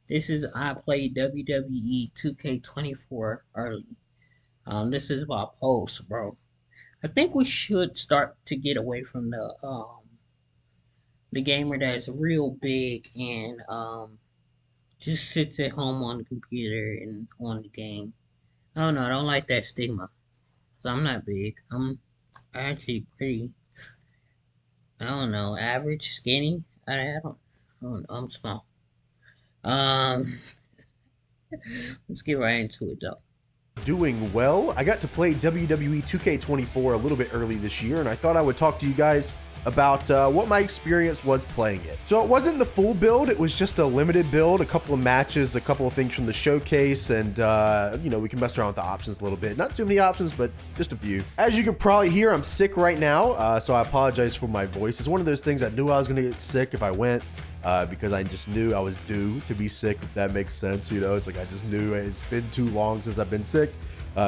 I played WWE 2K24 early. This is about posts, bro. I think we should start to get away from the gamer that's real big and just sits at home on the computer and on the game. I don't know. I don't like that stigma. So I'm not big. I'm actually pretty. I don't know. Average, skinny. I don't know. I'm small. Um, let's get right into it though. Doing well. I got to play WWE 2K24 a little bit early this year, and I thought I would talk to you guys about what my experience was playing it. So it wasn't the full build, it was just a limited build, a couple of matches, a couple of things from the showcase, and we can mess around with the options a little bit. Not too many options, but just a few. As you can probably hear, I'm sick right now, so I apologize for my voice. It's one of those things I knew I was going to get sick if I went. Because I just knew I was due to be sick, if that makes sense. It's like I just knew it's been too long since I've been sick.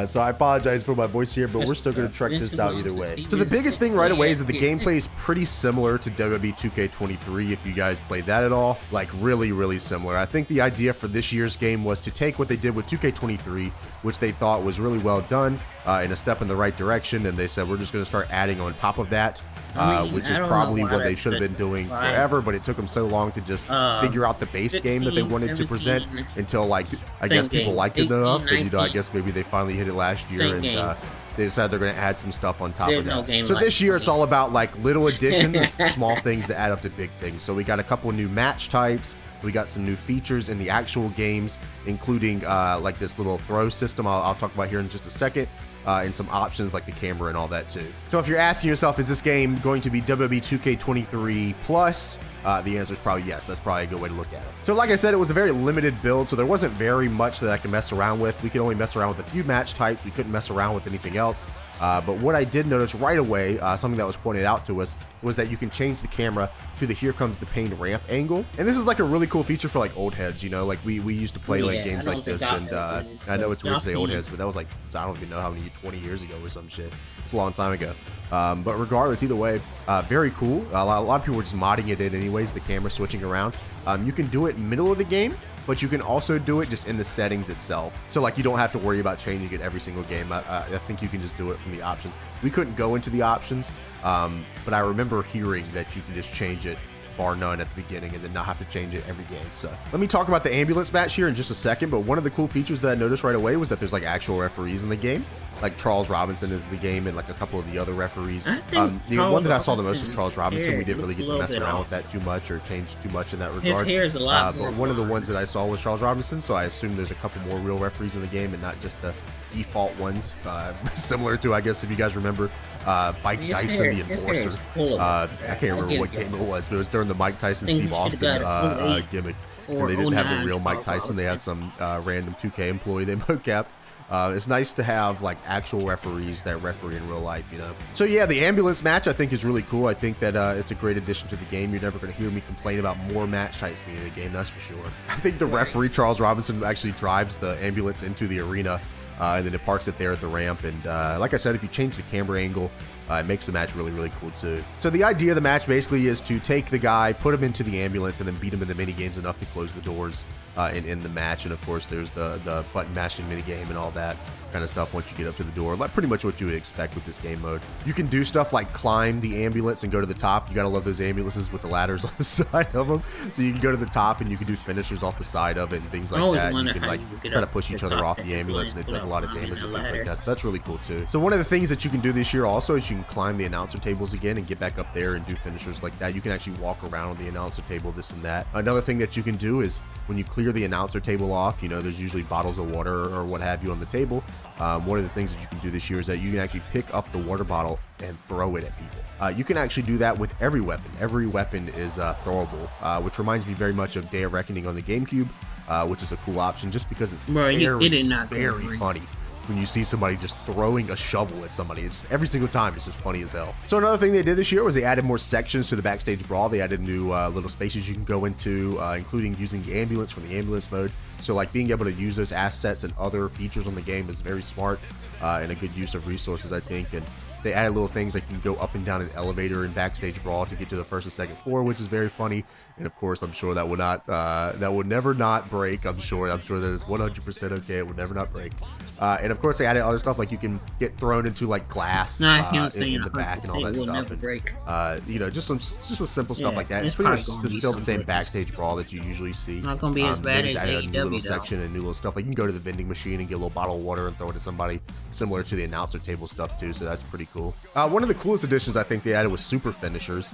So I apologize for my voice here, but we're still going to trek this out either way. So the biggest thing right away is that the gameplay is pretty similar to WWE 2K23 if you guys played that at all. Like really, really similar. I think the idea for this year's game was to take what they did with 2K23, which they thought was really well done, and a step in the right direction, and they said we're just going to start adding on top of that. Which is probably what they should have been doing forever, but it took them so long to just figure out the base game that they wanted to present until, like, I guess people liked it enough, and I guess maybe they finally hit it last year, and they decided they're going to add some stuff on top of that. So this year it's all about like little additions, small things that add up to big things. So we got a couple of new match types. We got some new features in the actual games, including like this little throw system I'll talk about here in just a second. And some options like the camera and all that too. So if you're asking yourself, is this game going to be WWE 2K23 plus? The answer is probably yes. That's probably a good way to look at it. So like I said, it was a very limited build, so there wasn't very much that I could mess around with. We could only mess around with a few match types. We couldn't mess around with anything else. But what I did notice right away, something that was pointed out to us, was that you can change the camera to the Here Comes the Pain ramp angle. And this is like a really cool feature for like old heads, like we used to play like games like this. And I know it's weird to say old heads, but that was like, I don't even know how many, 20 years ago or some shit. It's a long time ago. But regardless, either way, very cool. A lot of people were just modding it in anyways, the camera switching around. You can do it middle of the game, but you can also do it just in the settings itself. So like you don't have to worry about changing it every single game. I think you can just do it from the options. We couldn't go into the options, but I remember hearing that you can just change it bar none at the beginning and then not have to change it every game. So let me talk about the ambulance match here in just a second, but one of the cool features that I noticed right away was that there's like actual referees in the game. Like Charles Robinson is the game and like a couple of the other referees. The one that I saw the most was Charles Robinson. We didn't really get to mess around with that too much or change too much in that regard. His hair is a lot more. But one of the ones that I saw was Charles Robinson, so I assume there's a couple more real referees in the game and not just the default ones. Similar to, I guess, if you guys remember, Mike Tyson, the Enforcer. I can't remember what game it was, but it was during the Mike Tyson, Steve Austin gimmick. And they didn't have the real Mike Tyson. They had some random 2K employee they mocapped. It's nice to have like actual referees that referee in real life, So yeah, the ambulance match I think is really cool. I think that it's a great addition to the game. You're never going to hear me complain about more match types being in the game, that's for sure. I think the referee, Charles Robinson, actually drives the ambulance into the arena and then it parks it there at the ramp. And like I said, if you change the camera angle, it makes the match really, really cool too. So the idea of the match basically is to take the guy, put him into the ambulance, and then beat him in the mini games enough to close the doors in the match. And of course, there's the button mashing mini game and all that kind of stuff once you get up to the door. Like pretty much what you would expect with this game mode. You can do stuff like climb the ambulance and go to the top. You gotta love those ambulances with the ladders on the side of them. So you can go to the top and you can do finishers off the side of it and things like that. You can like try to push each other off the ambulance and it does a lot of damage and things like that. So that's really cool too. So one of the things that you can do this year also is you can climb the announcer tables again and get back up there and do finishers like that. You can actually walk around on the announcer table, this and that. Another thing that you can do is when you clear the announcer table off, there's usually bottles of water or what have you on the table. One of the things that you can do this year is that you can actually pick up the water bottle and throw it at people. You can actually do that with every weapon. Every weapon is throwable, which reminds me very much of Day of Reckoning on the GameCube, which is a cool option just because it's very funny when you see somebody just throwing a shovel at somebody. It's every single time, it's just funny as hell. So another thing they did this year was they added more sections to the backstage brawl. They added new little spaces you can go into, including using the ambulance from the ambulance mode. So like being able to use those assets and other features on the game is very smart and a good use of resources, I think. And They added little things like you can go up and down an elevator in Backstage Brawl to get to the first and second floor, which is very funny. And of course, I'm sure that would not, that would never not break. I'm sure that is 100% okay. It would never not break. And of course, they added other stuff like you can get thrown into like glass in the back and all that stuff. And, you know, just some simple stuff like that. It's pretty much still the same Backstage Brawl that you usually see. Not gonna be as bad as added a new little AEW section and new little stuff. Like you can go to the vending machine and get a little bottle of water and throw it at somebody, similar to the announcer table stuff too. So that's pretty cool. One of the coolest additions I think they added was super finishers,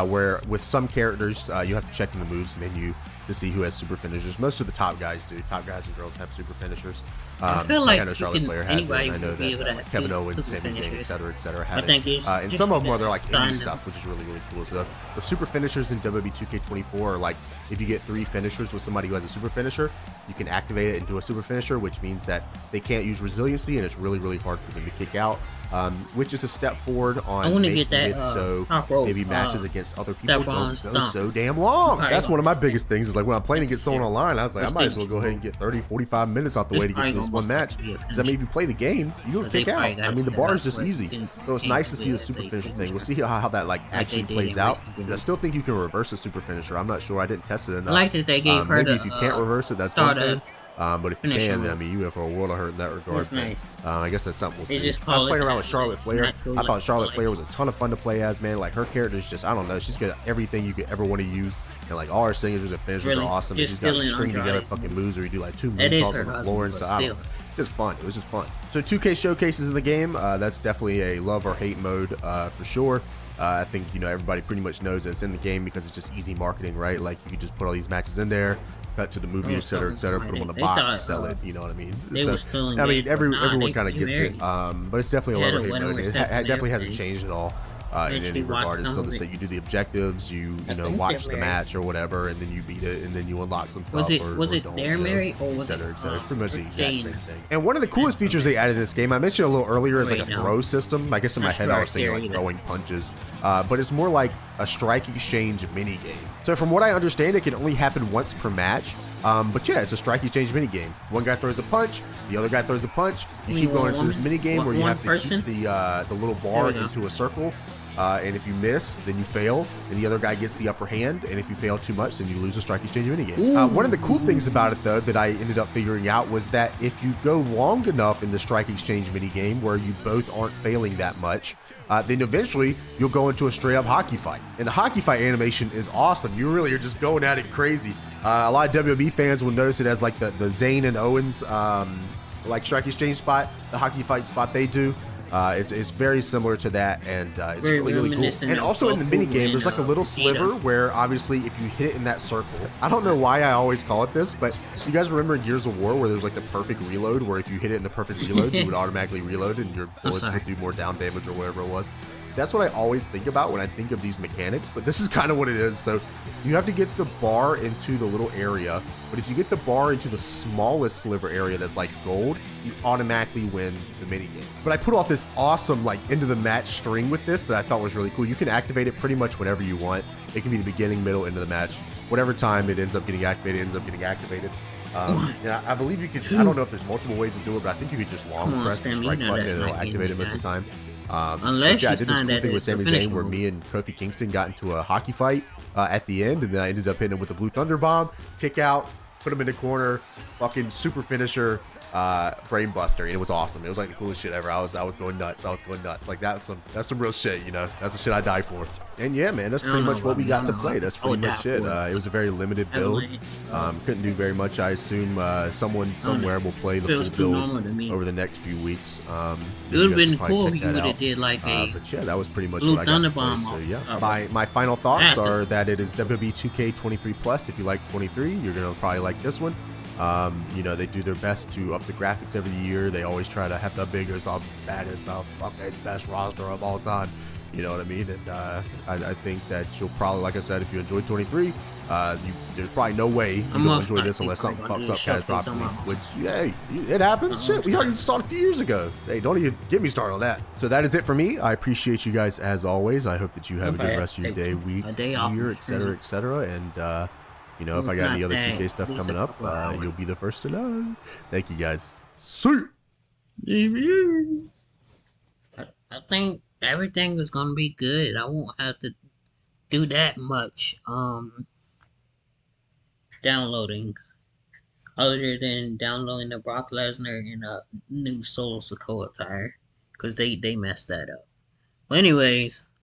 where with some characters you have to check in the moves menu to see who has super finishers. Most of the top guys do. Top guys and girls have super finishers. I feel like I know Charlotte Flair has it. I know that Kevin Owens, Sami Zayn, etc., have it. And some of them are they're like indie stuff, which is really, really cool. So the super finishers in WWE 2K24 are like, if you get 3 finishers with somebody who has a super finisher, you can activate it into a super finisher, which means that they can't use resiliency, and it's really, really hard for them to kick out. Which is a step forward on making it so maybe matches against other people don't go so damn long. That's one of my biggest things is like when I'm playing against someone online, I was like, I might as well go ahead and get 30, 45 minutes out the way to get to this one match. Because I mean, if you play the game, you'll kick out. I mean, the bar is just easy. So it's nice to see the super finisher thing. We'll see how that like actually plays out. I still think you can reverse a super finisher. I'm not sure. I didn't test it enough. I like that they gave her maybe if you can't reverse it, that's one thing. But if you can, then, I mean, you have a world of hurt in that regard. Nice. I guess that's something we'll see. I was playing around with Charlotte Flair. I thought Charlotte Flair was a ton of fun to play as, man. Like, her character is just, I don't know, she's got everything you could ever want to use. And, like, all her signatures and finishers are awesome. And she's got string together fucking moves where you do, like, 2 moonsaults on the floor and stuff. I don't know. Just fun. It was just fun. So 2K showcases in the game. That's definitely a love or hate mode for sure. I think, you know, everybody pretty much knows that it's in the game because it's just easy marketing, right? Like, you can just put all these matches in there, cut to the movie, etc., put them on the box, sell it, you know what I mean? So, I mean, everyone kind of gets it, but it's definitely a love or hate mode. It definitely hasn't changed at all. In any regard, it's still the same. You do the objectives, you know, watch the match or whatever, and then you beat it, and then you unlock some stuff. Was it their Mary or was it It's pretty much the exact same thing. And one of the coolest features they added in this game, I mentioned a little earlier, is like a throw system. I guess in my head I was saying like throwing punches, but it's more like a strike exchange mini game. So from what I understand, it can only happen once per match. But yeah, it's a strike exchange mini game. One guy throws a punch, the other guy throws a punch. You keep going into this mini game where you have to keep the little bar into a circle. And if you miss, then you fail, and the other guy gets the upper hand. And if you fail too much, then you lose a strike exchange minigame. One of the cool things about it, though, that I ended up figuring out was that if you go long enough in the strike exchange minigame where you both aren't failing that much, then eventually you'll go into a straight-up hockey fight. And the hockey fight animation is awesome. You really are just going at it crazy. A lot of WWE fans will notice it as like the Zayn and Owens like strike exchange spot, the hockey fight spot they do. It's very similar to that, and it's really cool. And also in the mini game, there's like a little sliver where obviously if you hit it in that circle, I don't know why I always call it this, but you guys remember in Gears of War where there's like the perfect reload, where if you hit it in the perfect reload, you would automatically reload and your bullets would do more down damage or whatever it was. That's what I always think about when I think of these mechanics, but this is kind of what it is. So you have to get the bar into the little area, but if you get the bar into the smallest sliver area that's like gold, you automatically win the minigame. But I put off this awesome like end of the match string with this that I thought was really cool. You can activate it pretty much whenever you want. It can be the beginning, middle, end of the match. Whatever time it ends up getting activated, ends up getting activated. Yeah, I believe you could, I don't know if there's multiple ways to do it, but I think you could just long press the strike button and it'll activate it most of the time. Unless I did this cool thing with Sami Zayn where me and Kofi Kingston got into a hockey fight at the end, and then I ended up hitting him with the Blue Thunder Bomb, kick out, put him in the corner, fucking super finisher, brain buster, and it was awesome. It was like the coolest shit ever. I was going nuts. Like that's some real shit, you know. That's the shit I die for. And yeah, man, that's pretty much what we got to play. That's pretty much it. It was a very limited build. Couldn't do very much. I assume someone somewhere will play the full build over the next few weeks. It would have been cool if you would have did like a but yeah, that was pretty much what I got to play. So yeah, my final thoughts are that it is WWE 2K23 Plus. If you like 23, you're gonna probably like this one. You know, they do their best to up the graphics every year. They always try to have the biggest, the baddest, the fucking best roster of all time. You know what I mean? And I think that you'll probably, like I said, if you enjoyed 23, there's probably no way you're gonna enjoy this unless something fucks up catastrophically. Which, hey, it happens. Shit, we already saw it a few years ago. Hey, don't even get me started on that. So that is it for me. I appreciate you guys as always. I hope that you have a good rest of your day, week, year, etc., etc. And you know, if I got any other 2K stuff coming up, you'll be the first to know. Thank you guys. See. I think everything is gonna be good. I won't have to do that much downloading other than downloading the Brock Lesnar and a new Solo Sokoa attire because they messed that up. Well, anyways,